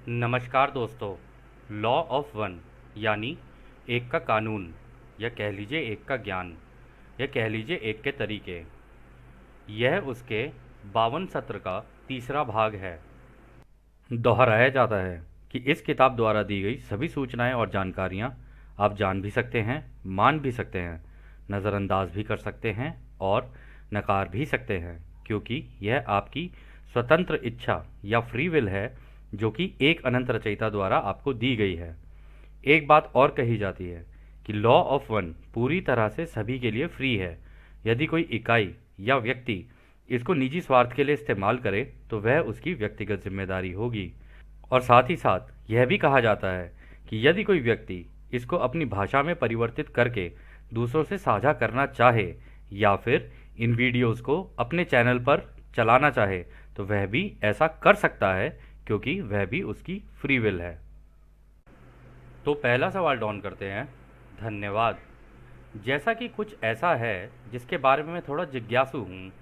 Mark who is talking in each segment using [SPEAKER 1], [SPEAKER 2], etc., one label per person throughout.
[SPEAKER 1] नमस्कार दोस्तों। Law of one यानी एक का कानून, या कह लीजिए एक का ज्ञान, या कह लीजिए एक के तरीके, यह उसके 52 सत्र का तीसरा भाग है। दोहराया जाता है कि इस किताब द्वारा दी गई सभी सूचनाएं और जानकारियां आप जान भी सकते हैं, मान भी सकते हैं, नज़रअंदाज भी कर सकते हैं और नकार भी सकते हैं, क्योंकि यह आपकी स्वतंत्र इच्छा या फ्री विल है, जो कि एक अनंत रचयिता द्वारा आपको दी गई है। एक बात और कही जाती है कि लॉ ऑफ वन पूरी तरह से सभी के लिए फ्री है। यदि कोई इकाई या व्यक्ति इसको निजी स्वार्थ के लिए इस्तेमाल करे तो वह उसकी व्यक्तिगत जिम्मेदारी होगी। और साथ ही साथ यह भी कहा जाता है कि यदि कोई व्यक्ति इसको अपनी भाषा में परिवर्तित करके दूसरों से साझा करना चाहे या फिर इन वीडियोस को अपने चैनल पर चलाना चाहे तो वह भी ऐसा कर सकता है, क्योंकि वह भी उसकी फ्री विल है। तो पहला सवाल डॉन करते हैं। धन्यवाद। जैसा कि कुछ ऐसा है जिसके बारे में मैं थोड़ा जिज्ञासु हूँ।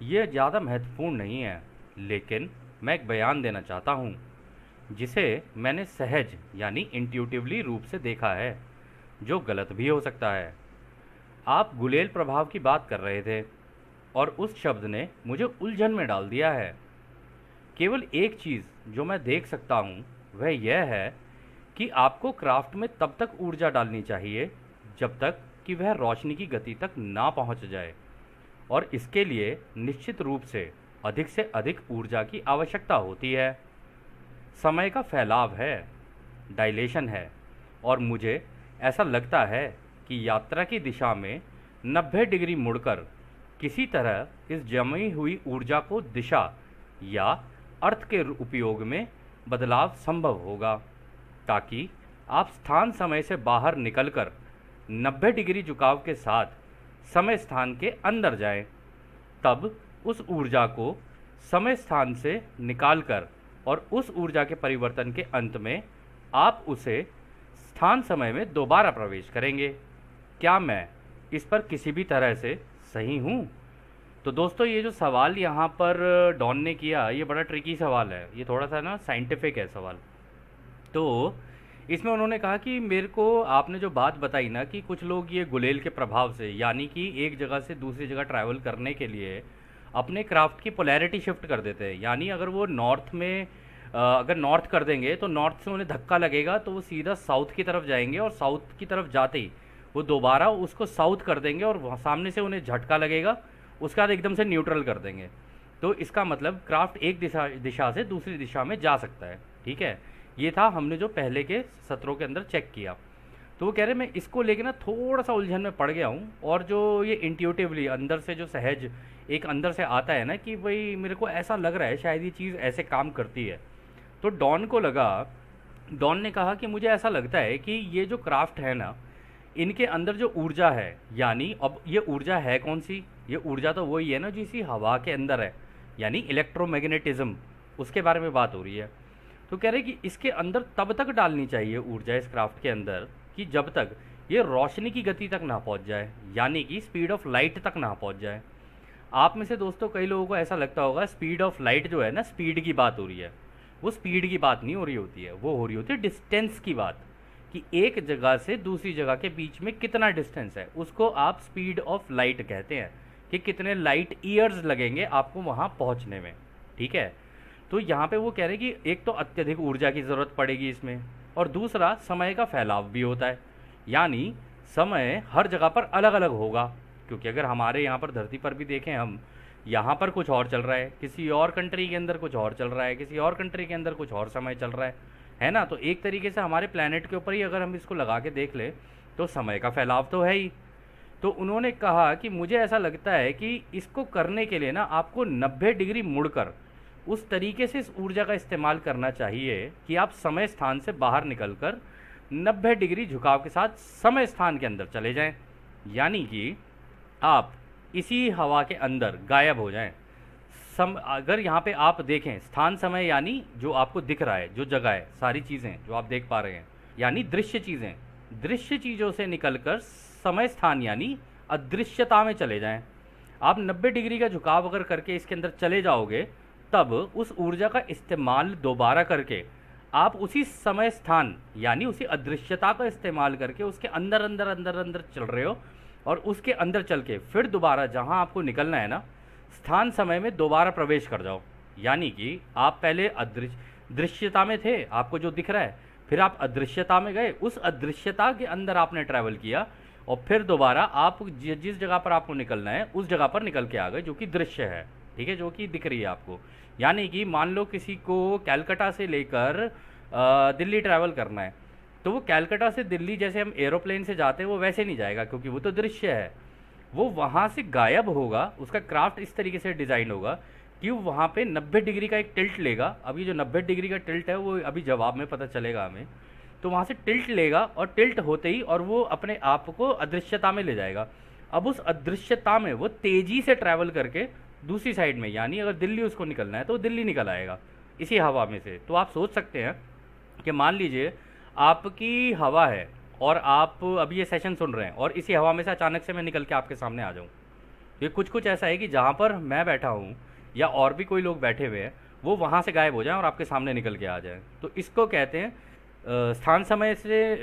[SPEAKER 1] ये ज़्यादा महत्वपूर्ण नहीं है, लेकिन मैं एक बयान देना चाहता हूँ जिसे मैंने सहज यानी इंट्यूटिवली रूप से देखा है, जो गलत भी हो सकता है। आप गुलेल प्रभाव की बात कर रहे थे और उस शब्द ने मुझे उलझन में डाल दिया है। केवल एक चीज़ जो मैं देख सकता हूँ वह यह है कि आपको क्राफ्ट में तब तक ऊर्जा डालनी चाहिए जब तक कि वह रोशनी की गति तक ना पहुँच जाए, और इसके लिए निश्चित रूप से अधिक ऊर्जा की आवश्यकता होती है। समय का फैलाव है, डायलेशन है, और मुझे ऐसा लगता है कि यात्रा की दिशा में 90 डिग्री मुड़कर किसी तरह इस जमी हुई ऊर्जा को दिशा या अर्थ के उपयोग में बदलाव संभव होगा, ताकि आप स्थान समय से बाहर निकलकर 90 डिग्री झुकाव के साथ समय स्थान के अंदर जाएं। तब उस ऊर्जा को समय स्थान से निकालकर और उस ऊर्जा के परिवर्तन के अंत में आप उसे स्थान समय में दोबारा प्रवेश करेंगे। क्या मैं इस पर किसी भी तरह से सही हूँ? तो दोस्तों, ये जो सवाल यहाँ पर डॉन ने किया, ये बड़ा ट्रिकी सवाल है। ये थोड़ा सा ना साइंटिफिक है सवाल। तो इसमें उन्होंने कहा कि मेरे को आपने जो बात बताई ना कि कुछ लोग ये गुलेल के प्रभाव से, यानी कि एक जगह से दूसरी जगह ट्रैवल करने के लिए अपने क्राफ्ट की पोलैरिटी शिफ्ट कर देते हैं। यानी अगर वो नॉर्थ में अगर नॉर्थ कर देंगे तो नॉर्थ से उन्हें धक्का लगेगा तो वो सीधा साउथ की तरफ जाएंगे, और साउथ की तरफ जाते ही वो दोबारा उसको साउथ कर देंगे और सामने से उन्हें झटका लगेगा, उसके बाद एकदम से न्यूट्रल कर देंगे। तो इसका मतलब क्राफ्ट एक दिशा से दूसरी दिशा में जा सकता है। ठीक है, ये था हमने जो पहले के सत्रों के अंदर चेक किया। तो वो कह रहे मैं इसको लेके ना थोड़ा सा उलझन में पड़ गया हूँ, और जो ये इंट्यूटिवली अंदर से जो सहज एक अंदर से आता है ना कि भाई मेरे को ऐसा लग रहा है शायद ये चीज़ ऐसे काम करती है। तो डॉन ने कहा कि मुझे ऐसा लगता है कि ये जो क्राफ्ट है ना, इनके अंदर जो ऊर्जा है, यानी अब ये ऊर्जा है कौन सी? ये ऊर्जा तो वही है ना जो इसी हवा के अंदर है, यानी इलेक्ट्रोमैग्नेटिज्म, उसके बारे में बात हो रही है। तो कह रहे कि इसके अंदर तब तक डालनी चाहिए ऊर्जा इस क्राफ्ट के अंदर कि जब तक ये रोशनी की गति तक ना पहुंच जाए, यानी कि स्पीड ऑफ लाइट तक ना पहुंच जाए। आप में से दोस्तों कई लोगों को ऐसा लगता होगा स्पीड ऑफ लाइट जो है ना, स्पीड की बात हो रही है। वो स्पीड की बात नहीं हो रही होती है, वो हो रही होती है डिस्टेंस की बात, कि एक जगह से दूसरी जगह के बीच में कितना डिस्टेंस है, उसको आप स्पीड ऑफ लाइट कहते हैं, कि कितने लाइट ईयर्स लगेंगे आपको वहाँ पहुँचने में। ठीक है, तो यहाँ पे वो कह रहे हैं कि एक तो अत्यधिक ऊर्जा की ज़रूरत पड़ेगी इसमें, और दूसरा समय का फैलाव भी होता है, यानी समय हर जगह पर अलग अलग होगा। क्योंकि अगर हमारे यहाँ पर धरती पर भी देखें हम, यहाँ पर कुछ और चल रहा है, किसी और कंट्री के अंदर कुछ और चल रहा है, किसी और कंट्री के अंदर कुछ और समय चल रहा है ना। तो एक तरीके से हमारे प्लेनेट के ऊपर ही अगर हम इसको लगा के देख ले तो समय का फैलाव तो है ही। तो उन्होंने कहा कि मुझे ऐसा लगता है कि इसको करने के लिए ना आपको 90 डिग्री मुड़कर उस तरीके से इस ऊर्जा का इस्तेमाल करना चाहिए कि आप समय स्थान से बाहर निकलकर 90 डिग्री झुकाव के साथ समय स्थान के अंदर चले जाएं, यानी कि आप इसी हवा के अंदर गायब हो जाएं। अगर यहाँ पे आप देखें स्थान समय, यानी जो आपको दिख रहा है, जो जगह है, सारी चीज़ें जो आप देख पा रहे हैं, यानी दृश्य चीज़ें, दृश्य चीज़ों से निकलकर समय स्थान यानी अदृश्यता में चले जाएं। आप 90 डिग्री का झुकाव अगर करके इसके अंदर चले जाओगे, तब उस ऊर्जा का इस्तेमाल दोबारा करके आप उसी समय स्थान यानी उसी अदृश्यता का इस्तेमाल करके उसके अंदर अंदर अंदर अंदर चल रहे हो, और उसके अंदर चल के फिर दोबारा जहाँ आपको निकलना है ना, स्थान समय में दोबारा प्रवेश कर जाओ। यानी कि आप पहले दृश्यता में थे, आपको जो दिख रहा है, फिर आप अदृश्यता में गए, उस अदृश्यता के अंदर आपने ट्रैवल किया, और फिर दोबारा आप जिस जगह पर आपको निकलना है उस जगह पर निकल के आ गए, जो कि दृश्य है, ठीक है, जो कि दिख रही है आपको। यानी कि मान लो किसी को कैलकाटा से लेकर दिल्ली ट्रैवल करना है, तो वो कैलकाटा से दिल्ली जैसे हम एरोप्लेन से जाते हैं वो वैसे नहीं जाएगा, क्योंकि वो तो दृश्य है। वो वहाँ से गायब होगा, उसका क्राफ्ट इस तरीके से डिज़ाइन होगा कि वो वहाँ पे 90 डिग्री का एक टिल्ट लेगा। अभी जो 90 डिग्री का टिल्ट है वो अभी जवाब में पता चलेगा हमें। तो वहाँ से टिल्ट लेगा, और टिल्ट होते ही और वो अपने आप को अदृश्यता में ले जाएगा। अब उस अदृश्यता में वो तेज़ी से ट्रैवल करके दूसरी साइड में, यानी अगर दिल्ली उसको निकलना है तो दिल्ली निकल आएगा इसी हवा में से। तो आप सोच सकते हैं कि मान लीजिए आपकी हवा है और आप अभी ये सेशन सुन रहे हैं, और इसी हवा में से अचानक से मैं निकल के आपके सामने आ जाऊँ। ये कुछ कुछ ऐसा है कि जहाँ पर मैं बैठा हूँ या और भी कोई लोग बैठे हुए हैं, वो वहाँ से गायब हो जाएं और आपके सामने निकल के आ जाएं। तो इसको कहते हैं स्थान समय से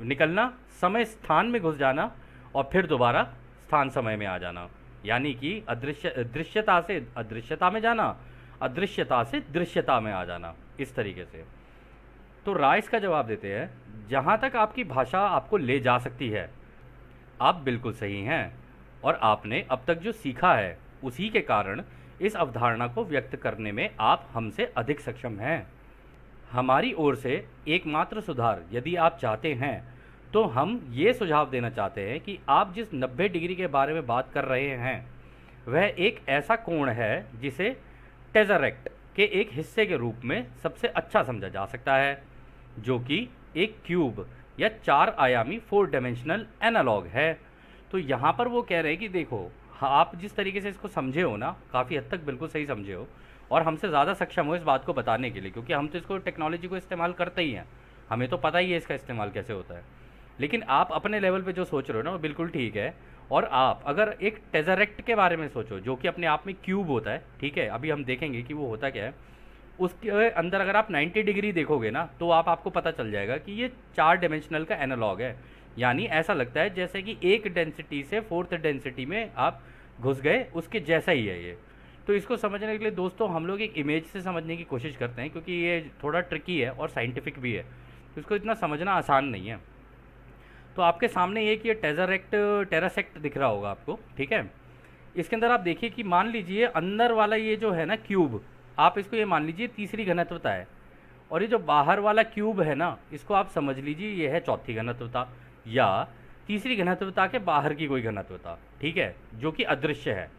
[SPEAKER 1] निकलना, समय स्थान में घुस जाना, और फिर दोबारा स्थान समय में आ जाना। यानी कि दृश्यता से अदृश्यता में जाना, अदृश्यता से दृश्यता में आ जाना, इस तरीके से। तो राय इसका जवाब देते हैं, जहाँ तक आपकी भाषा आपको ले जा सकती है आप बिल्कुल सही हैं, और आपने अब तक जो सीखा है उसी के कारण इस अवधारणा को व्यक्त करने में आप हमसे अधिक सक्षम हैं। हमारी ओर से एकमात्र सुधार यदि आप चाहते हैं तो हम ये सुझाव देना चाहते हैं कि आप जिस 90 डिग्री के बारे में बात कर रहे हैं वह एक ऐसा कोण है जिसे टेज़रेक्ट के एक हिस्से के रूप में सबसे अच्छा समझा जा सकता है, जो कि एक क्यूब या 4 आयामी 4 डायमेंशनल एनालॉग है। तो यहाँ पर वो कह रहे हैं कि देखो, आप जिस तरीके से इसको समझे हो ना, काफ़ी हद तक बिल्कुल सही समझे हो, और हमसे ज़्यादा सक्षम हो इस बात को बताने के लिए, क्योंकि हम तो इसको टेक्नोलॉजी को इस्तेमाल करते ही हैं, हमें तो पता ही है इसका इस्तेमाल कैसे होता है। लेकिन आप अपने लेवल पे जो सोच रहे हो ना वो बिल्कुल ठीक है। और आप अगर एक टेज़रेक्ट के बारे में सोचो, जो कि अपने आप में क्यूब होता है, ठीक है, अभी हम देखेंगे कि वो होता क्या है। उसके अंदर अगर आप 90 डिग्री देखोगे ना, तो आपको पता चल जाएगा कि ये 4 डायमेंशनल का एनालॉग है। यानी ऐसा लगता है जैसे कि एक डेंसिटी से 4th डेंसिटी में आप घुस गए, उसके जैसा ही है ये। तो इसको समझने के लिए दोस्तों हम लोग एक इमेज से समझने की कोशिश करते हैं, क्योंकि ये थोड़ा ट्रिकी है और साइंटिफिक भी है, तो इसको इतना समझना आसान नहीं है। तो आपके सामने एक ये टेरासेक्ट दिख रहा होगा आपको, ठीक है। इसके अंदर आप देखिए कि मान लीजिए अंदर वाला ये जो है ना क्यूब, आप इसको ये मान लीजिए तीसरी घनत्वता है, और ये जो बाहर वाला क्यूब है ना, इसको आप समझ लीजिए ये है चौथी घनत्वता या तीसरी घनत्वता के बाहर की कोई घनत्वता, ठीक है, जो कि अदृश्य है।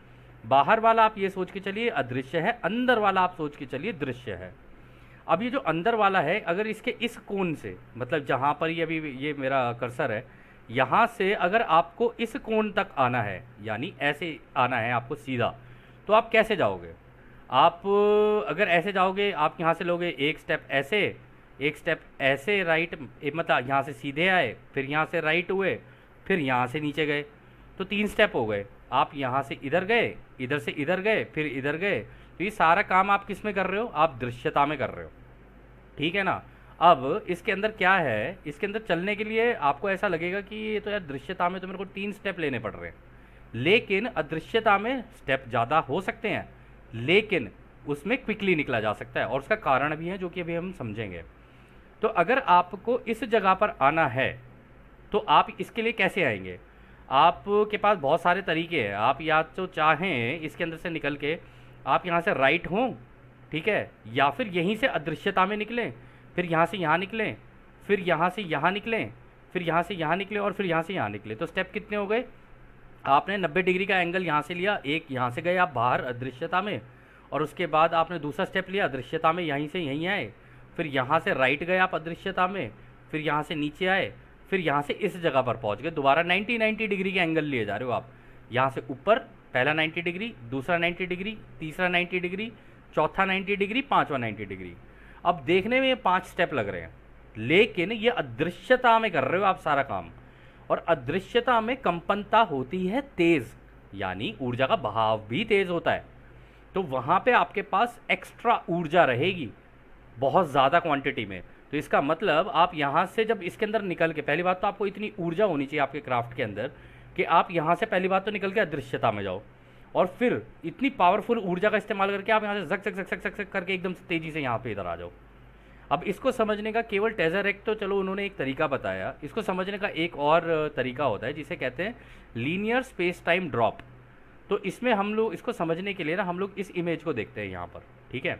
[SPEAKER 1] बाहर वाला आप ये सोच के चलिए अदृश्य है, अंदर वाला आप सोच के चलिए दृश्य है। अब ये जो अंदर वाला है, अगर इसके इस कोण से, मतलब जहाँ पर ये अभी ये मेरा कर्सर है, यहाँ से अगर आपको इस कोण तक आना है, यानी ऐसे आना है आपको सीधा, तो आप कैसे जाओगे? आप अगर ऐसे जाओगे, आप यहाँ से लोगे एक स्टेप ऐसे, एक स्टेप ऐसे राइट, मतलब यहाँ से सीधे आए, फिर यहाँ से राइट हुए, फिर यहाँ से नीचे गए, तो 3 स्टेप हो गए। आप यहाँ से इधर गए, इधर से इधर गए, फिर इधर गए। तो ये सारा काम आप किस में कर रहे हो? आप दृश्यता में कर रहे हो, ठीक है ना। अब इसके अंदर क्या है, इसके अंदर चलने के लिए आपको ऐसा लगेगा कि ये तो यार दृश्यता में तो मेरे को 3 स्टेप लेने पड़ रहे हैं, लेकिन अदृश्यता में स्टेप ज़्यादा हो सकते हैं, लेकिन उसमें क्विकली निकला जा सकता है, और उसका कारण भी है जो कि अभी हम समझेंगे। तो अगर आपको इस जगह पर आना है तो आप इसके लिए कैसे आएंगे? आपके पास बहुत सारे तरीके हैं। आप या तो चाहें इसके अंदर से निकल के आप यहाँ से राइट हों, ठीक है, या फिर यहीं से अदृश्यता में निकलें, फिर यहाँ से यहाँ निकलें, फिर यहाँ से यहाँ निकलें, फिर यहाँ से यहाँ निकलें, और फिर यहाँ से यहाँ निकलें। तो स्टेप कितने हो गए? आपने 90 डिग्री का एंगल यहाँ से लिया, एक यहाँ से गए आप बाहर अदृश्यता में, और उसके बाद आपने दूसरा स्टेप लिया अदृश्यता में, यहीं से यहीं आए, फिर यहाँ से राइट गए आप अदृश्यता में, फिर यहाँ से नीचे आए, फिर यहाँ से इस जगह पर पहुँच गए। दोबारा 90 डिग्री के एंगल लिए जा रहे हो आप, यहाँ से ऊपर पहला 90 डिग्री, दूसरा 90 डिग्री, तीसरा 90 डिग्री, चौथा 90 डिग्री, पाँचवा 90 डिग्री। अब देखने में ये 5 स्टेप लग रहे हैं, लेकिन ये अदृश्यता में कर रहे हो आप सारा काम, और अदृश्यता में कंपनता होती है तेज़, यानी ऊर्जा का बहाव भी तेज़ होता है। तो वहाँ पे आपके पास एक्स्ट्रा ऊर्जा रहेगी, बहुत ज़्यादा क्वांटिटी में। तो इसका मतलब आप यहाँ से जब इसके अंदर निकल के, पहली बात तो आपको इतनी ऊर्जा होनी चाहिए आपके क्राफ्ट के अंदर कि आप यहाँ से पहली बात तो निकल के अदृश्यता में जाओ, और फिर इतनी पावरफुल ऊर्जा का इस्तेमाल करके आप यहाँ से झक झक झक झक झक झक करके एकदम से तेज़ी से यहाँ पे इधर आ जाओ। अब इसको समझने का केवल टेज़रेक्ट तो चलो उन्होंने एक तरीका बताया, इसको समझने का एक और तरीका होता है जिसे कहते हैं लीनियर स्पेस टाइम ड्रॉप। तो इसमें हम लोग इसको समझने के लिए ना हम लोग इस इमेज को देखते हैं यहाँ पर, ठीक है।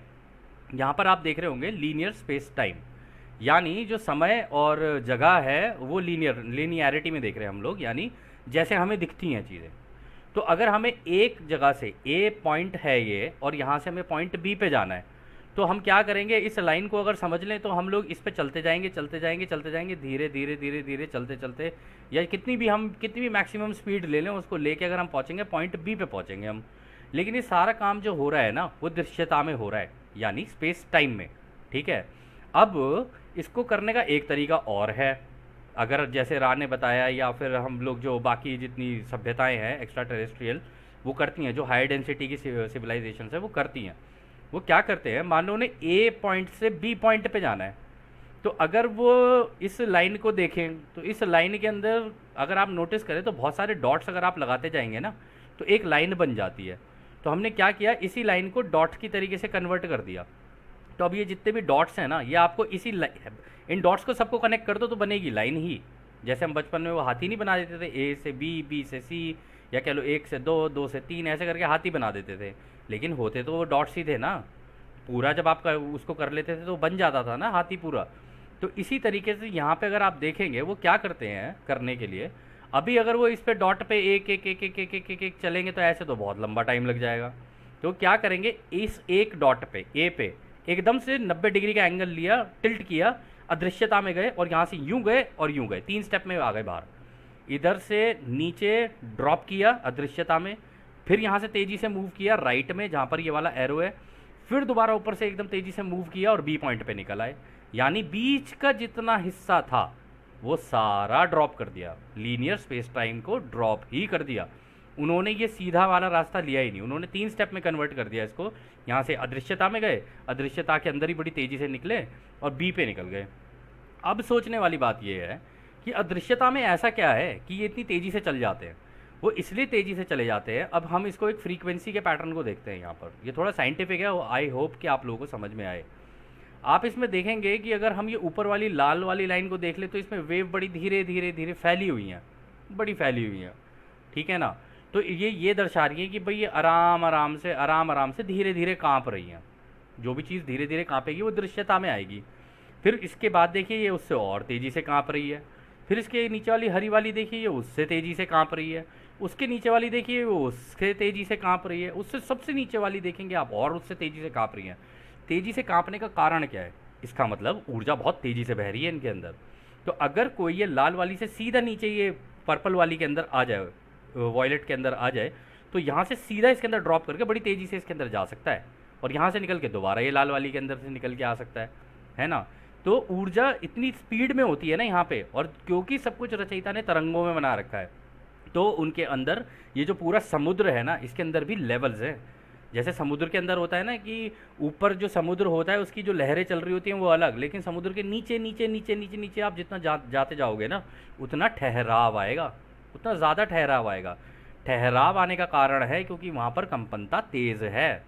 [SPEAKER 1] यहाँ पर आप देख रहे होंगे लीनियर स्पेस टाइम, यानी जो समय और जगह है वो लीनियरिटी में देख रहे हैं हम लोग, यानी जैसे हमें दिखती हैं चीज़ें। तो अगर हमें एक जगह से ए पॉइंट है ये और यहाँ से हमें पॉइंट बी पे जाना है, तो हम क्या करेंगे, इस लाइन को अगर समझ लें तो हम लोग इस पे चलते जाएंगे चलते जाएंगे चलते जाएंगे, धीरे धीरे धीरे धीरे चलते चलते, या कितनी भी मैक्सिमम स्पीड ले लें उसको लेके अगर हम पहुँचेंगे पॉइंट बी पे पहुँचेंगे हम। लेकिन ये सारा काम जो हो रहा है ना वो दृश्यता में हो रहा है, यानी स्पेस टाइम में, ठीक है। अब इसको करने का एक तरीका और है, अगर जैसे रा ने बताया या फिर हम लोग जो बाकी जितनी सभ्यताएं हैं एक्स्ट्रा टेरेस्ट्रियल वो करती हैं, जो हाई डेंसिटी की सिविलाइजेशन है वो करती हैं। वो क्या करते हैं, मान लो उन्हें ए पॉइंट से बी पॉइंट पे जाना है, तो अगर वो इस लाइन को देखें तो इस लाइन के अंदर अगर आप नोटिस करें तो बहुत सारे डॉट्स अगर आप लगाते जाएंगे ना तो एक लाइन बन जाती है। तो हमने क्या किया, इसी लाइन को डॉट की तरीके से कन्वर्ट कर दिया। तो अब ये जितने भी डॉट्स हैं ना ये आपको इन डॉट्स को सबको कनेक्ट कर दो तो बनेगी लाइन ही। जैसे हम बचपन में वो हाथी नहीं बना देते थे, ए से बी, बी से सी, या कह लो 1 से 2, 2 से 3, ऐसे करके हाथी बना देते थे। लेकिन होते तो वो डॉट्स ही थे ना, पूरा जब आप उसको कर लेते थे तो बन जाता था ना हाथी पूरा। तो इसी तरीके से यहाँ पे अगर आप देखेंगे वो क्या करते हैं करने के लिए, अभी अगर वो इस पे डॉट पे एक एक एक एक एक एक एक एक चलेंगे तो ऐसे तो बहुत लंबा टाइम लग जाएगा। तो क्या करेंगे, इस एक डॉट पे ए पे एकदम से 90 डिग्री का एंगल लिया, टिल्ट किया, अदृश्यता में गए और यहाँ से यूं गए और यूं गए, 3 स्टेप में आ गए बाहर। इधर से नीचे ड्रॉप किया अदृश्यता में, फिर यहाँ से तेज़ी से मूव किया राइट में जहाँ पर ये वाला एरो है, फिर दोबारा ऊपर से एकदम तेज़ी से मूव किया और बी पॉइंट पे निकल आए। यानी बीच का जितना हिस्सा था वो सारा ड्रॉप कर दिया, लीनियर स्पेस टाइम को ड्रॉप ही कर दिया। उन्होंने ये सीधा वाला रास्ता लिया ही नहीं, उन्होंने 3 स्टेप में कन्वर्ट कर दिया इसको। यहाँ से अदृश्यता में गए, अदृश्यता के अंदर ही बड़ी तेज़ी से निकले और बी पे निकल गए। अब सोचने वाली बात यह है कि अदृश्यता में ऐसा क्या है कि ये इतनी तेज़ी से चल जाते हैं। वो इसलिए तेज़ी से चले जाते हैं, अब हम इसको एक फ्रीक्वेंसी के पैटर्न को देखते हैं यहाँ पर। ये थोड़ा साइंटिफिक है, आई होप कि आप लोगों को समझ में आए। आप इसमें देखेंगे कि अगर हम ये ऊपर वाली लाल वाली लाइन को देख ले तो इसमें वेव बड़ी धीरे धीरे धीरे फैली हुई हैं, बड़ी फैली हुई हैं, ठीक है ना। तो ये दर्शा रही है कि भाई ये आराम आराम से धीरे धीरे काँप रही हैं। जो भी चीज़ धीरे धीरे काँपेगी वो दृश्यता में आएगी। फिर इसके बाद देखिए ये उससे और तेज़ी से काँप रही है, फिर इसके नीचे वाली हरी वाली देखिए ये उससे तेज़ी से काँप रही है, उसके नीचे वाली देखिए वो उससे तेज़ी से काँप रही है, उससे सबसे नीचे वाली देखेंगे आप और उससे तेज़ी से काँप रही हैं। तेज़ी से काँपने का कारण क्या है, इसका मतलब ऊर्जा बहुत तेज़ी से बह रही है इनके अंदर। तो अगर कोई ये लाल वाली से सीधा नीचे ये पर्पल वाली के अंदर आ जाए, वॉयलेट के अंदर आ जाए, तो यहाँ से सीधा इसके अंदर ड्रॉप करके बड़ी तेज़ी से इसके अंदर जा सकता है और यहाँ से निकल के दोबारा ये लाल वाली के अंदर से निकल के आ सकता है ना। तो ऊर्जा इतनी स्पीड में होती है ना यहाँ पे, और क्योंकि सब कुछ रचयिता ने तरंगों में बना रखा है तो उनके अंदर ये जो पूरा समुद्र है ना इसके अंदर भी लेवल्स हैं। जैसे समुद्र के अंदर होता है ना कि ऊपर जो समुद्र होता है उसकी जो लहरें चल रही होती हैं वो अलग, लेकिन समुद्र के नीचे नीचे नीचे नीचे नीचे आप जितना जाते जाओगे ना उतना ठहराव आएगा, उतना ज़्यादा ठहराव आएगा। ठहराव आने का कारण है क्योंकि वहाँ पर कंपनता तेज़ है,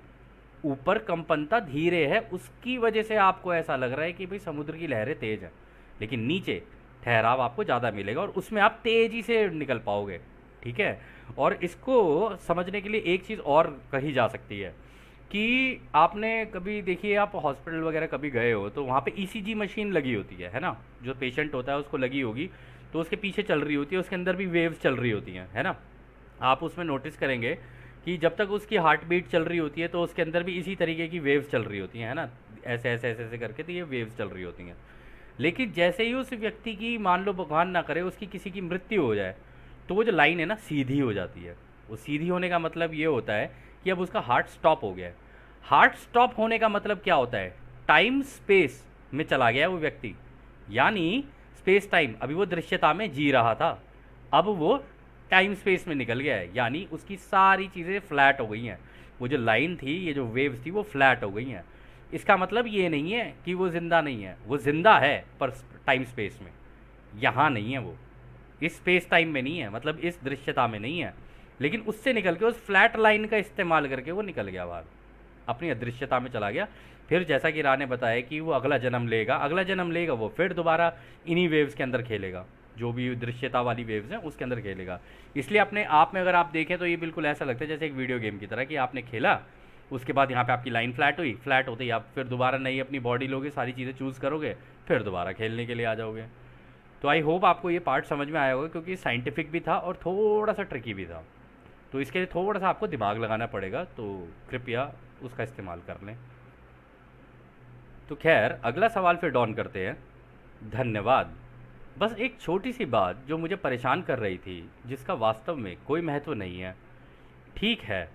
[SPEAKER 1] ऊपर कंपनता धीरे है, उसकी वजह से आपको ऐसा लग रहा है कि भाई समुद्र की लहरें तेज़ हैं, लेकिन नीचे ठहराव आपको ज़्यादा मिलेगा और उसमें आप तेज़ी से निकल पाओगे, ठीक है। और इसको समझने के लिए एक चीज़ और कही जा सकती है कि आपने कभी देखिए, आप हॉस्पिटल वगैरह कभी गए हो तो वहाँ पे ईसीजी मशीन लगी होती है ना, जो पेशेंट होता है उसको लगी होगी, तो उसके पीछे चल रही होती है, उसके अंदर भी वेव्स चल रही होती हैं, है ना। आप उसमें नोटिस करेंगे कि जब तक उसकी हार्ट बीट चल रही होती है तो उसके अंदर भी इसी तरीके की वेव्स चल रही होती हैं, है ना, ऐसे ऐसे ऐसे ऐसे करके तो ये वेव्स चल रही होती हैं। लेकिन जैसे ही उस व्यक्ति की, मान लो भगवान ना करे, उसकी किसी की मृत्यु हो जाए तो वो जो लाइन है ना सीधी हो जाती है। वो सीधी होने का मतलब ये होता है कि अब उसका हार्ट स्टॉप हो गया है। हार्ट स्टॉप होने का मतलब क्या होता है, टाइम स्पेस में चला गया है वो व्यक्ति, यानी स्पेस टाइम, अभी वो दृश्यता में जी रहा था, अब वो टाइम स्पेस में निकल गया है, यानी उसकी सारी चीज़ें फ्लैट हो गई हैं। वो जो लाइन थी, ये जो वेव्स थी वो फ्लैट हो गई हैं। इसका मतलब ये नहीं है कि वो ज़िंदा नहीं है, वो ज़िंदा है पर टाइम स्पेस में, यहाँ नहीं है वो, इस स्पेस टाइम में नहीं है, मतलब इस दृश्यता में नहीं है, लेकिन उससे निकल के उस फ्लैट लाइन का इस्तेमाल करके वो निकल गया बाहर, अपनी अदृश्यता में चला गया। फिर जैसा कि रा ने बताया कि वो अगला जन्म लेगा, अगला जन्म लेगा, वो फिर दोबारा इन्हीं वेव्स के अंदर खेलेगा, जो भी दृश्यता वाली वेव्स हैं उसके अंदर खेलेगा। इसलिए अपने आप में अगर आप देखें तो ये बिल्कुल ऐसा लगता है जैसे एक वीडियो गेम की तरह कि आपने खेला, उसके बाद यहाँ पे आपकी लाइन फ्लैट हुई, फ्लैट होते ही आप फिर दोबारा नई अपनी बॉडी लोगे, सारी चीज़ें चूज़ करोगे, फिर दोबारा खेलने के लिए आ जाओगे। तो आई होप आपको ये पार्ट समझ में आया होगा, क्योंकि साइंटिफिक भी था और थोड़ा सा ट्रिकी भी था, तो इसके लिए थोड़ा सा आपको दिमाग लगाना पड़ेगा, तो कृपया उसका इस्तेमाल कर लें। तो खैर अगला सवाल फिर डॉन करते हैं। धन्यवाद। बस एक छोटी सी बात जो मुझे परेशान कर रही थी, जिसका वास्तव में कोई महत्व नहीं है। ठीक है,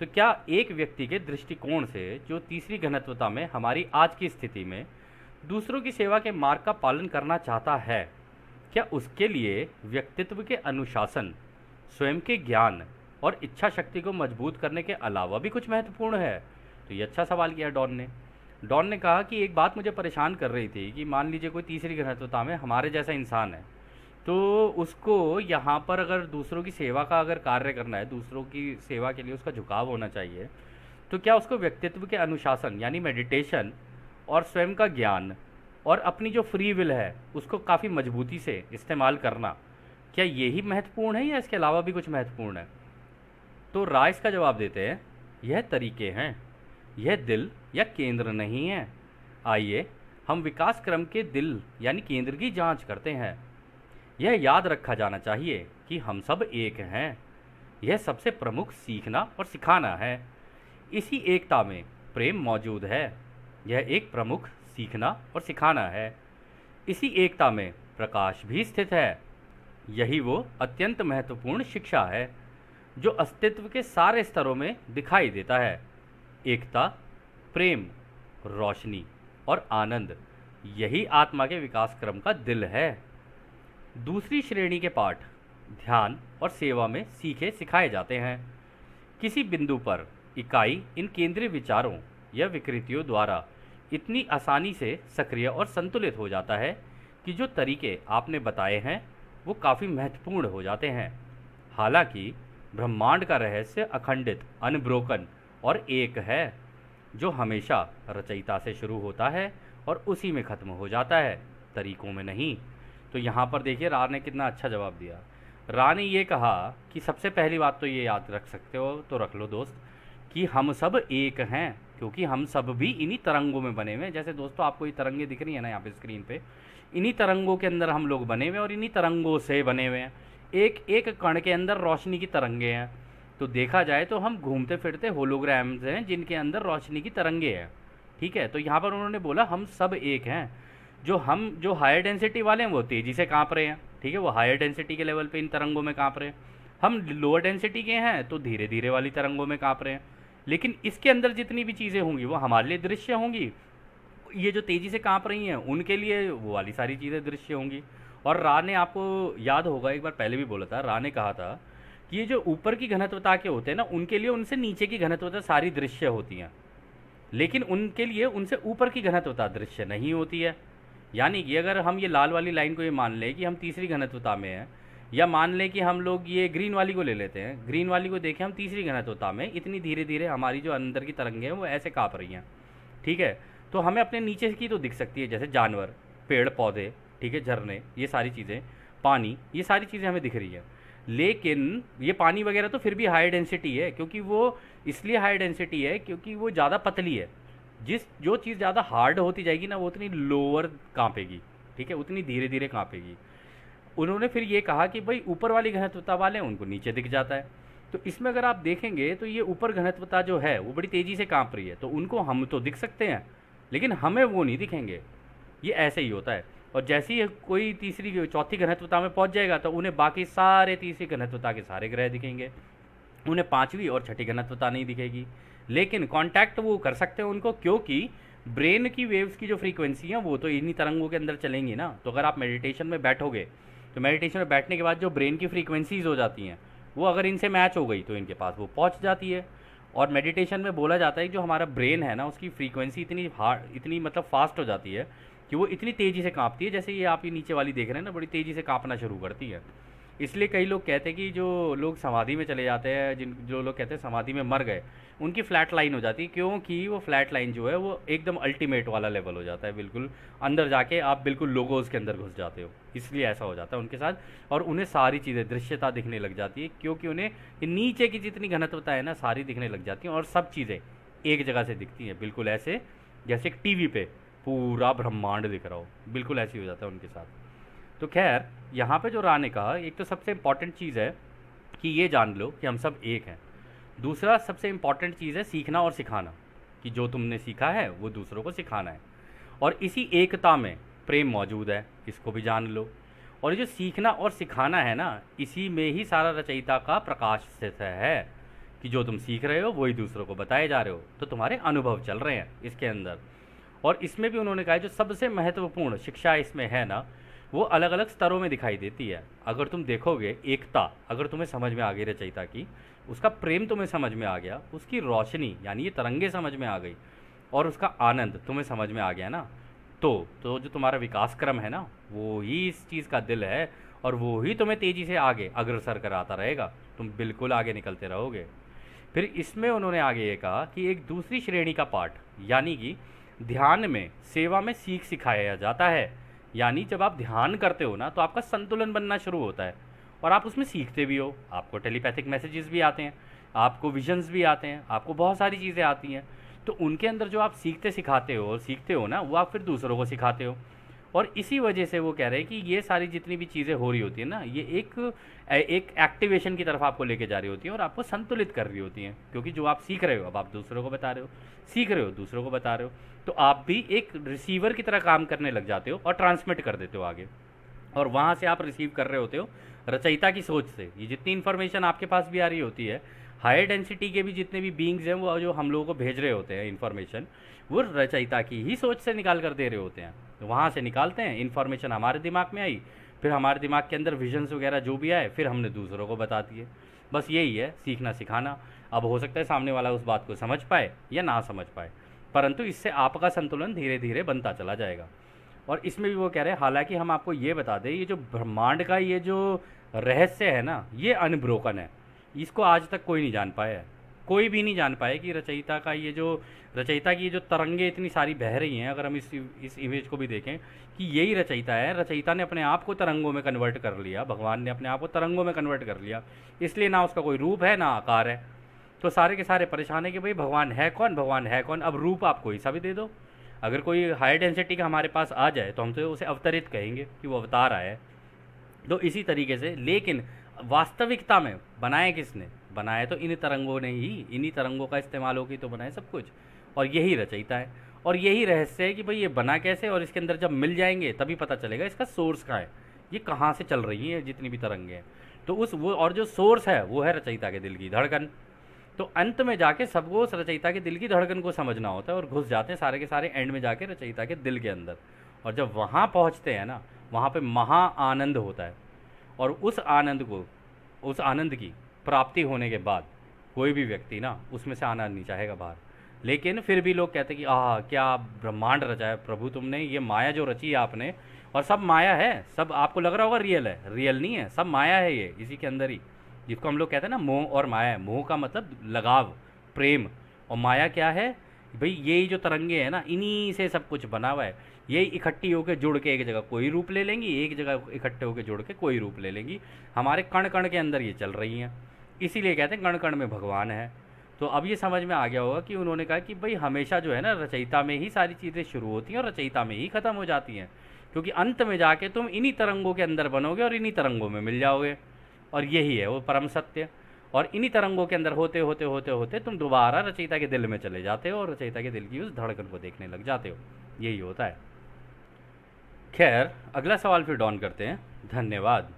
[SPEAKER 1] तो क्या एक व्यक्ति के दृष्टिकोण से जो तीसरी घनत्वता में हमारी आज की स्थिति में दूसरों की सेवा के मार्ग का पालन करना चाहता है, क्या उसके लिए व्यक्तित्व के अनुशासन, स्वयं के ज्ञान और इच्छा शक्ति को मजबूत करने के अलावा भी कुछ महत्वपूर्ण है? तो ये अच्छा सवाल किया डॉन ने। डॉन ने कहा कि एक बात मुझे परेशान कर रही थी कि मान लीजिए कोई तीसरी घनत्वता में हमारे जैसा इंसान है, तो उसको यहाँ पर अगर दूसरों की सेवा का अगर कार्य करना है, दूसरों की सेवा के लिए उसका झुकाव होना चाहिए, तो क्या उसको व्यक्तित्व के अनुशासन यानी मेडिटेशन और स्वयं का ज्ञान और अपनी जो फ्री विल है उसको काफ़ी मजबूती से इस्तेमाल करना, क्या यही महत्वपूर्ण है या इसके अलावा भी कुछ महत्वपूर्ण है? तो राय इसका जवाब देते हैं, यह तरीके हैं, यह दिल या केंद्र नहीं है। आइए हम विकास क्रम के दिल यानी केंद्र की जांच करते हैं। यह याद रखा जाना चाहिए कि हम सब एक हैं। यह सबसे प्रमुख सीखना और सिखाना है। इसी एकता में प्रेम मौजूद है। यह एक प्रमुख सीखना और सिखाना है। इसी एकता में प्रकाश भी स्थित है। यही वो अत्यंत महत्वपूर्ण शिक्षा है जो अस्तित्व के सारे स्तरों में दिखाई देता है। एकता, प्रेम, रोशनी और आनंद, यही आत्मा के विकास क्रम का दिल है। दूसरी श्रेणी के पाठ ध्यान और सेवा में सीखे सिखाए जाते हैं। किसी बिंदु पर इकाई इन केंद्रीय विचारों या विकृतियों द्वारा इतनी आसानी से सक्रिय और संतुलित हो जाता है कि जो तरीके आपने बताए हैं वो काफ़ी महत्वपूर्ण हो जाते हैं। हालांकि ब्रह्मांड का रहस्य अखंडित, अनब्रोकन और एक है, जो हमेशा रचयिता से शुरू होता है और उसी में ख़त्म हो जाता है, तरीकों में नहीं। तो यहाँ पर देखिए रा ने कितना अच्छा जवाब दिया। रा ने ये कहा कि सबसे पहली बात तो ये याद रख सकते हो, तो रख लो दोस्त, कि हम सब एक हैं, क्योंकि हम सब भी इन्हीं तरंगों में बने हुए हैं। जैसे दोस्तों आपको ये तरंगे दिख रही है ना यहाँ पे स्क्रीन पे, इन्हीं तरंगों के अंदर हम लोग बने हुए हैं और इन्हीं तरंगों से बने हुए हैं। एक एक कण के अंदर रोशनी की तरंगे हैं। तो देखा जाए तो हम घूमते फिरते होलोग्राम्स हैं जिनके अंदर रोशनी की तरंगे हैं। ठीक है, तो यहाँ पर उन्होंने बोला हम सब एक हैं। जो हायर डेंसिटी वाले हैं वो तेज़ी से काँप रहे हैं, ठीक है, वो हायर डेंसिटी के लेवल पे इन तरंगों में काँप रहे हैं। हम लोअर डेंसिटी के हैं तो धीरे धीरे वाली तरंगों में काँप रहे हैं। लेकिन इसके अंदर जितनी भी चीज़ें होंगी वो हमारे लिए दृश्य होंगी। ये जो तेज़ी से काँप रही हैं उनके लिए वो वाली सारी चीज़ें दृश्य होंगी। और रा ने, आपको याद होगा एक बार पहले भी बोला था, रा ने कहा था कि ये जो ऊपर की घनत्वता के होते हैं ना, उनके लिए उनसे नीचे की घनत्वता सारी दृश्य होती हैं, लेकिन उनके लिए उनसे ऊपर की घनत्वता दृश्य नहीं होती है। यानी कि अगर हम ये लाल वाली लाइन को ये मान लें कि हम तीसरी घनत्वता में हैं, या मान लें कि हम लोग ये ग्रीन वाली को ले लेते हैं, ग्रीन वाली को देखें हम तीसरी घनत्वता में, इतनी धीरे धीरे हमारी जो अंदर की तरंगें हैं वो ऐसे काँप रही हैं, ठीक है, तो हमें अपने नीचे की तो दिख सकती है, जैसे जानवर, पेड़ पौधे, ठीक है, झरने, ये सारी चीज़ें, पानी, ये सारी चीज़ें हमें दिख रही है। लेकिन ये पानी वगैरह तो फिर भी हाई डेंसिटी है, क्योंकि वो इसलिए हाई डेंसिटी है क्योंकि वो ज़्यादा पतली है। जो चीज़ ज़्यादा हार्ड होती जाएगी ना वो उतनी लोअर काँपेगी, ठीक है, उतनी धीरे धीरे काँपेगी। उन्होंने फिर ये कहा कि भाई ऊपर वाली घनत्वता वाले हैं उनको नीचे दिख जाता है। तो इसमें अगर आप देखेंगे तो ये ऊपर घनत्वता जो है वो बड़ी तेज़ी से काँप रही है, तो उनको हम तो दिख सकते हैं लेकिन हमें वो नहीं दिखेंगे। ये ऐसे ही होता है। और जैसे ही कोई तीसरी चौथी घनत्वता में पहुंच जाएगा तो उन्हें बाकी सारे तीसरी घनत्वता के सारे ग्रह दिखेंगे, उन्हें पांचवी और छठी घनत्वता नहीं दिखेगी। लेकिन कांटेक्ट वो कर सकते हैं उनको, क्योंकि ब्रेन की वेव्स की जो फ्रीक्वेंसी है वो तो इन्हीं तरंगों के अंदर चलेंगी ना। तो अगर आप मेडिटेशन में बैठोगे तो मेडिटेशन में बैठने के बाद जो ब्रेन की फ्रीक्वेंसीज हो जाती हैं वो अगर इनसे मैच हो गई तो इनके पास वो पहुँच जाती है। और मेडिटेशन में बोला जाता है कि जो हमारा ब्रेन है ना, उसकी फ्रीक्वेंसी इतनी हार्ड, इतनी मतलब फास्ट हो जाती है कि वो इतनी तेज़ी से कांपती है, जैसे ये आप ये नीचे वाली देख रहे हैं ना, बड़ी तेज़ी से कांपना शुरू करती है। इसलिए कई लोग कहते हैं कि जो लोग समाधि में चले जाते हैं, जिन जो लोग कहते हैं समाधि में मर गए, उनकी फ्लैट लाइन हो जाती है, क्योंकि वो फ्लैट लाइन जो है वो एकदम अल्टीमेट वाला लेवल हो जाता है, बिल्कुल अंदर जाके आप बिल्कुल लोगोस के अंदर घुस जाते हो। इसलिए ऐसा हो जाता है उनके साथ, और उन्हें सारी चीज़ें दृश्यता दिखने लग जाती है, क्योंकि उन्हें ये नीचे की जितनी घनत्वता है ना, सारी दिखने लग जाती हैं, और सब चीज़ें एक जगह से दिखती हैं, बिल्कुल ऐसे जैसे एक टीवी पे पूरा ब्रह्मांड दिख रहा हो, बिल्कुल ऐसे ही हो जाता है उनके साथ। तो खैर, यहाँ पे जो रा ने कहा, एक तो सबसे इम्पॉर्टेंट चीज़ है कि ये जान लो कि हम सब एक हैं। दूसरा सबसे इम्पॉर्टेंट चीज़ है सीखना और सिखाना, कि जो तुमने सीखा है वो दूसरों को सिखाना है, और इसी एकता में प्रेम मौजूद है, इसको भी जान लो। और ये जो सीखना और सिखाना है ना, इसी में ही सारा रचयिता का प्रकाश स्थित है, कि जो तुम सीख रहे हो वही दूसरों को बताए जा रहे हो, तो तुम्हारे अनुभव चल रहे हैं इसके अंदर। और इसमें भी उन्होंने कहा है जो सबसे महत्वपूर्ण शिक्षा इसमें है ना, वो अलग अलग स्तरों में दिखाई देती है। अगर तुम देखोगे, एकता अगर तुम्हें समझ में आ गई रचयिता की, उसका प्रेम तुम्हें समझ में आ गया, उसकी रोशनी यानी ये तरंगे समझ में आ गई, और उसका आनंद तुम्हें समझ में आ गया ना, तो जो तुम्हारा विकास क्रम है ना, वो ही इस चीज़ का दिल है, और वो ही तुम्हें तेज़ी से आगे अग्रसर कराता रहेगा, तुम बिल्कुल आगे निकलते रहोगे। फिर इसमें उन्होंने आगे ये कहा कि एक दूसरी श्रेणी का पाठ, यानी कि ध्यान में सेवा में सीख सिखाया जाता है। यानी जब आप ध्यान करते हो ना, तो आपका संतुलन बनना शुरू होता है, और आप उसमें सीखते भी हो, आपको टेलीपैथिक मैसेजेस भी आते हैं, आपको विजन्स भी आते हैं, आपको बहुत सारी चीज़ें आती हैं। तो उनके अंदर जो आप सीखते सिखाते हो और सीखते हो ना, वो आप फिर दूसरों को सिखाते हो। और इसी वजह से वो कह रहे हैं कि ये सारी जितनी भी चीज़ें हो रही होती हैं ना, ये एक एक्टिवेशन की तरफ आपको लेके जा रही होती हैं, और आपको संतुलित कर रही होती हैं, क्योंकि जो आप सीख रहे हो अब आप दूसरों को बता रहे हो, सीख रहे हो दूसरों को बता रहे हो, तो आप भी एक रिसीवर की तरह काम करने लग जाते हो और ट्रांसमिट कर देते हो आगे, और वहाँ से आप रिसीव कर रहे होते हो रचयिता की सोच से। ये जितनी इन्फॉर्मेशन आपके पास भी आ रही होती है, हायर डेंसिटी के भी जितने भी बींग्स हैं, वो जो हम लोगों को भेज रहे होते हैं इन्फॉर्मेशन, वो रचयिता की ही सोच से निकाल कर दे रहे होते हैं। तो वहाँ से निकालते हैं इन्फॉर्मेशन, हमारे दिमाग में आई, फिर हमारे दिमाग के अंदर विजन्स वगैरह जो भी आए, फिर हमने दूसरों को बता दिए। बस यही है सीखना सिखाना। अब हो सकता है सामने वाला उस बात को समझ पाए या ना समझ पाए, परंतु इससे आपका संतुलन धीरे धीरे बनता चला जाएगा। और इसमें भी वो कह रहे हैं, हालांकि हम आपको ये बता दें, ये जो ब्रह्मांड का ये जो रहस्य है ना, ये अनब्रोकन है, इसको आज तक कोई नहीं जान पाया है। कोई भी नहीं जान पाया कि रचयिता की ये जो तरंगे इतनी सारी बह रही हैं, अगर हम इस इमेज को भी देखें कि यही रचयिता है। रचयिता ने अपने आप को तरंगों में कन्वर्ट कर लिया, भगवान ने अपने आप को तरंगों में कन्वर्ट कर लिया, इसलिए ना उसका कोई रूप है ना आकार है। तो सारे के सारे परेशान है कि भाई भगवान है कौन, भगवान है कौन, अब रूप आप कोई सा भी दे दो। अगर कोई हाई डेंसिटी का हमारे पास आ जाए तो हम तो उसे अवतरित कहेंगे कि वो अवतार आया है। तो इसी तरीके से, लेकिन वास्तविकता में बनाया किसने, बनाया तो इन तरंगों ने ही, इन्हीं तरंगों का इस्तेमाल होकर तो बनाया सब कुछ, और यही रचयिता है। और यही रहस्य है कि भाई ये बना कैसे, और इसके अंदर जब मिल जाएंगे तभी पता चलेगा इसका सोर्स कहाँ है, ये कहाँ से चल रही है जितनी भी तरंगे हैं। तो वो और जो सोर्स है वो है रचयिता के दिल की धड़कन। तो अंत में जाके सबको उस रचयिता के दिल की धड़कन को समझना होता है, और घुस जाते हैं सारे के सारे एंड में जाके रचयिता के दिल के अंदर। और जब वहाँ पहुँचते हैं ना, वहाँ पे महा आनंद होता है, और उस आनंद की प्राप्ति होने के बाद कोई भी व्यक्ति ना उसमें से आना नहीं चाहेगा बाहर। लेकिन फिर भी लोग कहते हैं कि क्या ब्रह्मांड रचा है प्रभु तुमने, ये माया जो रची है आपने, और सब माया है, सब आपको लग रहा होगा रियल है, रियल नहीं है, सब माया है ये इसी के अंदर ही, जिसको हम लोग कहते हैं ना मोह और माया। मोह का मतलब लगाव, प्रेम, और माया क्या है भाई, यही जो तरंगे हैं ना, इन्हीं से सब कुछ बना हुआ है। यही इकट्ठी होकर जुड़ के एक जगह कोई रूप ले लेंगी, एक जगह इकट्ठे होकर जुड़ के कोई रूप ले लेंगी। हमारे कण कण के अंदर ये चल रही हैं, इसीलिए कहते हैं कण कण में भगवान है। तो अब ये समझ में आ गया होगा कि उन्होंने कहा कि भाई हमेशा जो है ना, रचयिता में ही सारी चीज़ें शुरू होती हैं और रचयिता में ही ख़त्म हो जाती हैं, क्योंकि अंत में जाके तुम इन्हीं तरंगों के अंदर बनोगे और इन्हीं तरंगों में मिल जाओगे, और यही है वो परम सत्य। और इन्हीं तरंगों के अंदर होते होते होते होते तुम दोबारा रचयिता के दिल में चले जाते हो, और रचयिता के दिल की उस धड़कन को देखने लग जाते हो। यही होता है। खैर, अगला सवाल फिर डॉन करते हैं। धन्यवाद।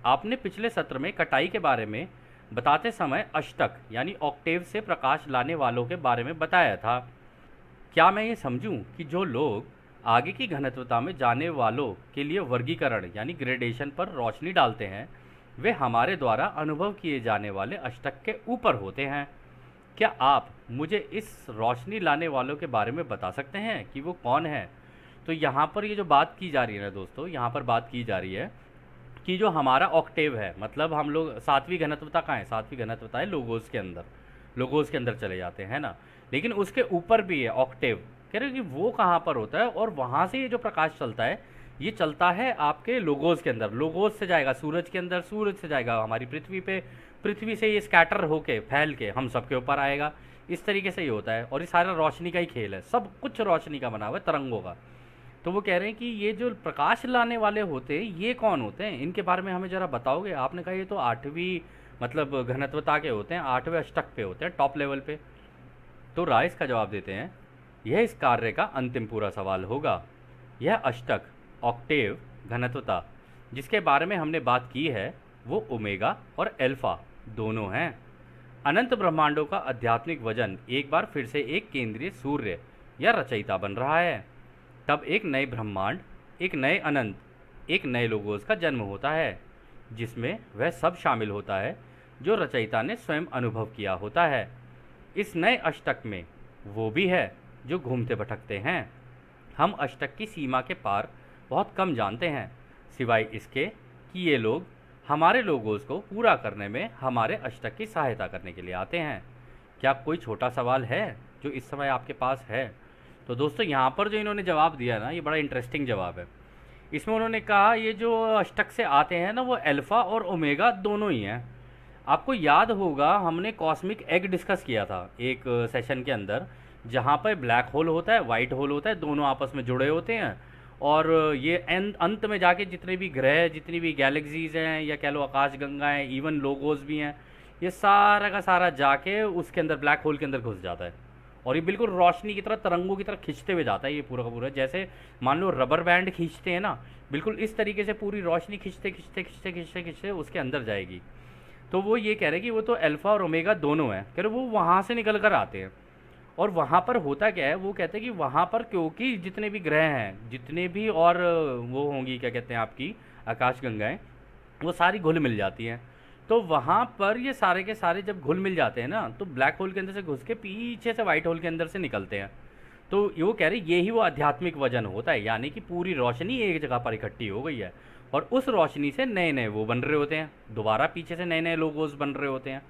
[SPEAKER 1] आपने पिछले सत्र में कटाई के बारे में बताते समय अष्टक यानी ऑक्टेव से प्रकाश लाने वालों के बारे में बताया था। क्या मैं ये समझूं कि जो लोग आगे की घनत्वता में जाने वालों के लिए वर्गीकरण यानी ग्रेडेशन पर रोशनी डालते हैं, वे हमारे द्वारा अनुभव किए जाने वाले अष्टक के ऊपर होते हैं? क्या आप मुझे इस रोशनी लाने वालों के बारे में बता सकते हैं कि वो कौन है? तो यहाँ पर ये जो बात की जा रही है ना दोस्तों, यहाँ पर बात की जा रही है कि जो हमारा ऑक्टेव है, मतलब हम लोग सातवीं घनत्वता कहाँ है, सातवीं घनत्वता है लोगोस के अंदर, लोगोस के अंदर चले जाते हैं ना। लेकिन उसके ऊपर भी है ऑक्टेव, कह रहे हैं कि वो कहाँ पर होता है, और वहाँ से ये जो प्रकाश चलता है ये चलता है आपके लोगोस के अंदर, लोगोस से जाएगा सूरज के अंदर, सूरज से जाएगा हमारी पृथ्वी पे, पृथ्वी से ये स्कैटर होके फैल के हम सबके ऊपर आएगा। इस तरीके से ये होता है, और ये सारा रोशनी का ही खेल है, सब कुछ रोशनी का बना हुआ है, तरंगों का। तो वो कह रहे हैं कि ये जो प्रकाश लाने वाले होते हैं ये कौन होते हैं, इनके बारे में हमें ज़रा बताओगे? आपने कहा ये तो आठवीं मतलब घनत्वता के होते हैं, आठवें अष्टक पे होते हैं, टॉप लेवल पे। तो राय इसका जवाब देते हैं, यह इस कार्य का अंतिम पूरा सवाल होगा। यह अष्टक, ऑक्टेव घनत्वता जिसके बारे में हमने बात की है वो ओमेगा और एल्फा दोनों हैं। अनंत ब्रह्मांडों का आध्यात्मिक वजन एक बार फिर से एक केंद्रीय सूर्य या रचयिता बन रहा है। तब एक नए ब्रह्मांड, एक नए अनंत, एक नए लोगोस का जन्म होता है, जिसमें वह सब शामिल होता है जो रचयिता ने स्वयं अनुभव किया होता है। इस नए अष्टक में वो भी है जो घूमते भटकते हैं। हम अष्टक की सीमा के पार बहुत कम जानते हैं, सिवाय इसके कि ये लोग हमारे लोगोस को पूरा करने में हमारे अष्टक की सहायता करने के लिए आते हैं। क्या कोई छोटा सवाल है जो इस समय आपके पास है? तो दोस्तों यहाँ पर जो इन्होंने जवाब दिया ना, ये बड़ा इंटरेस्टिंग जवाब है। इसमें उन्होंने कहा ये जो अष्टक से आते हैं ना वो अल्फ़ा और ओमेगा दोनों ही हैं। आपको याद होगा हमने कॉस्मिक एग डिस्कस किया था एक सेशन के अंदर, जहाँ पर ब्लैक होल होता है, वाइट होल होता है, दोनों आपस में जुड़े होते हैं, और ये अंत में जाके जितने भी ग्रह, जितनी भी गैलेक्सीज हैं, या कह लो आकाश गंगाएं, इवन लोगोस भी हैं, ये सारा का सारा जाके उसके अंदर ब्लैक होल के अंदर घुस जाता है, और ये बिल्कुल रोशनी की तरह, तरंगों की तरह खींचते हुए जाता है ये पूरा का पूरा। जैसे मान लो रबर बैंड खींचते हैं ना, बिल्कुल इस तरीके से पूरी रोशनी खींचते खींचते खींचते खींचते खींचते उसके अंदर जाएगी। तो वो ये कह रहे हैं कि वो तो अल्फ़ा और ओमेगा दोनों हैं, कह रहे वो वहाँ से निकल कर आते हैं। और वहाँ पर होता क्या है, वो कहते हैं कि वहाँ पर क्योंकि जितने भी ग्रह हैं, जितने भी और वो होंगी क्या कहते हैं आपकी आकाशगंगाएं, वो सारी घुल मिल जाती हैं। तो वहाँ पर ये सारे के सारे जब घुल मिल जाते हैं ना, तो ब्लैक होल के अंदर से घुस के पीछे से वाइट होल के अंदर से निकलते हैं। तो ये वो कह रहे ये ही वो आध्यात्मिक वजन होता है, यानी कि पूरी रोशनी एक जगह पर इकट्ठी हो गई है, और उस रोशनी से नए नए वो बन रहे होते हैं, दोबारा पीछे से नए नए लोगोस बन रहे होते हैं।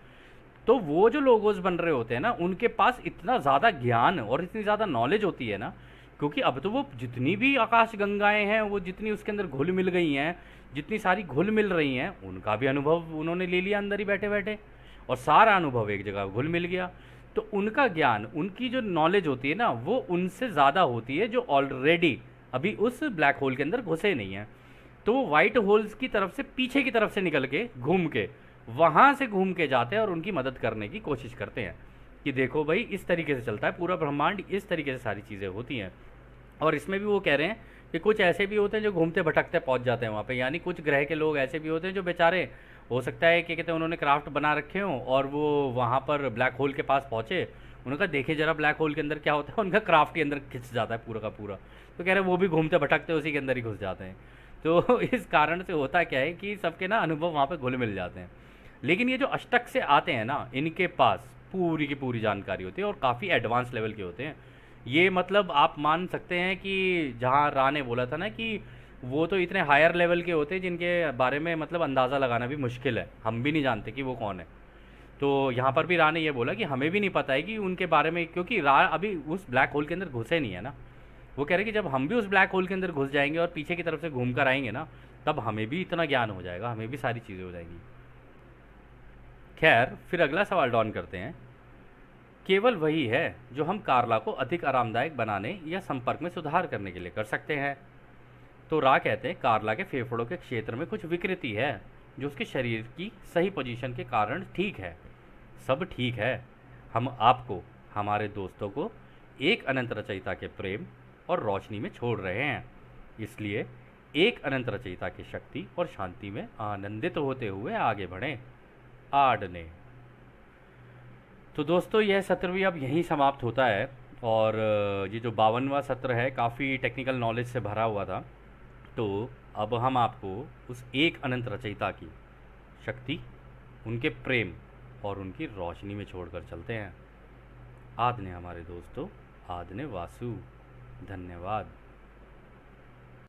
[SPEAKER 1] तो वो जो लोगोस बन रहे होते हैं ना, उनके पास इतना ज़्यादा ज्ञान और इतनी ज़्यादा नॉलेज होती है ना, क्योंकि अब तो वो जितनी भी आकाश गंगाएं हैं, वो जितनी उसके अंदर घुल मिल गई हैं, जितनी सारी घुल मिल रही हैं, उनका भी अनुभव उन्होंने ले लिया अंदर ही बैठे बैठे, और सारा अनुभव एक जगह घुल मिल गया। तो उनका ज्ञान, उनकी जो नॉलेज होती है ना, वो उनसे ज़्यादा होती है जो ऑलरेडी अभी उस ब्लैक होल के अंदर घुसे नहीं हैं। तो वो वाइट होल्स की तरफ से, पीछे की तरफ से निकल के घूम के वहाँ से घूम के जाते हैं और उनकी मदद करने की कोशिश करते हैं कि देखो भाई इस तरीके से चलता है पूरा ब्रह्मांड, इस तरीके से सारी चीज़ें होती हैं। और इसमें भी वो कह रहे हैं कि कुछ ऐसे भी होते हैं जो घूमते भटकते पहुंच जाते हैं वहाँ पे, यानी कुछ ग्रह के लोग ऐसे भी होते हैं जो बेचारे, हो सकता है कि कहते हैं उन्होंने क्राफ्ट बना रखे हों और वो वहाँ पर ब्लैक होल के पास पहुँचे, उनका देखे जरा ब्लैक होल के अंदर क्या होता है, उनका क्राफ्ट के अंदर खिंच जाता है पूरा का पूरा। तो कह रहे हैं वो भी घूमते भटकते उसी के अंदर ही घुस जाते हैं। तो इस कारण से होता क्या है कि सबके ना अनुभव वहाँ पर घुल मिल जाते हैं। लेकिन ये जो अष्टक से आते हैं ना, इनके पास पूरी की पूरी जानकारी होती है और काफ़ी एडवांस लेवल के होते हैं। ये मतलब आप मान सकते हैं कि जहाँ रा ने बोला था ना कि वो तो इतने हायर लेवल के होते हैं जिनके बारे में मतलब अंदाज़ा लगाना भी मुश्किल है, हम भी नहीं जानते कि वो कौन है। तो यहाँ पर भी रा ने ये बोला कि हमें भी नहीं पता है कि उनके बारे में, क्योंकि रा अभी उस ब्लैक होल के अंदर घुसे नहीं है ना। वो कह रहे कि जब हम भी उस ब्लैक होल के अंदर घुस जाएंगे और पीछे की तरफ से घूम कर आएंगे ना, तब हमें भी इतना ज्ञान हो जाएगा, हमें भी सारी चीज़ें हो जाएंगी। खैर, फिर अगला सवाल डॉन करते हैं। केवल वही है जो हम कार्ला को अधिक आरामदायक बनाने या संपर्क में सुधार करने के लिए कर सकते हैं। तो रा कहते हैं कार्ला के फेफड़ों के क्षेत्र में कुछ विकृति है जो उसके शरीर की सही पोजीशन के कारण ठीक है। सब ठीक है, हम आपको, हमारे दोस्तों को एक अनंत रचयिता के प्रेम और रोशनी में छोड़ रहे हैं, इसलिए एक अनंत रचयिता की शक्ति और शांति में आनंदित होते हुए आगे बढ़ें। आडने। तो दोस्तों यह सत्र भी अब यहीं समाप्त होता है, और ये जो 52वां सत्र है काफ़ी टेक्निकल नॉलेज से भरा हुआ था। तो अब हम आपको उस एक अनंत रचयिता की शक्ति, उनके प्रेम और उनकी रोशनी में छोड़कर चलते हैं। आदने हमारे दोस्तों, आदने वासु। धन्यवाद।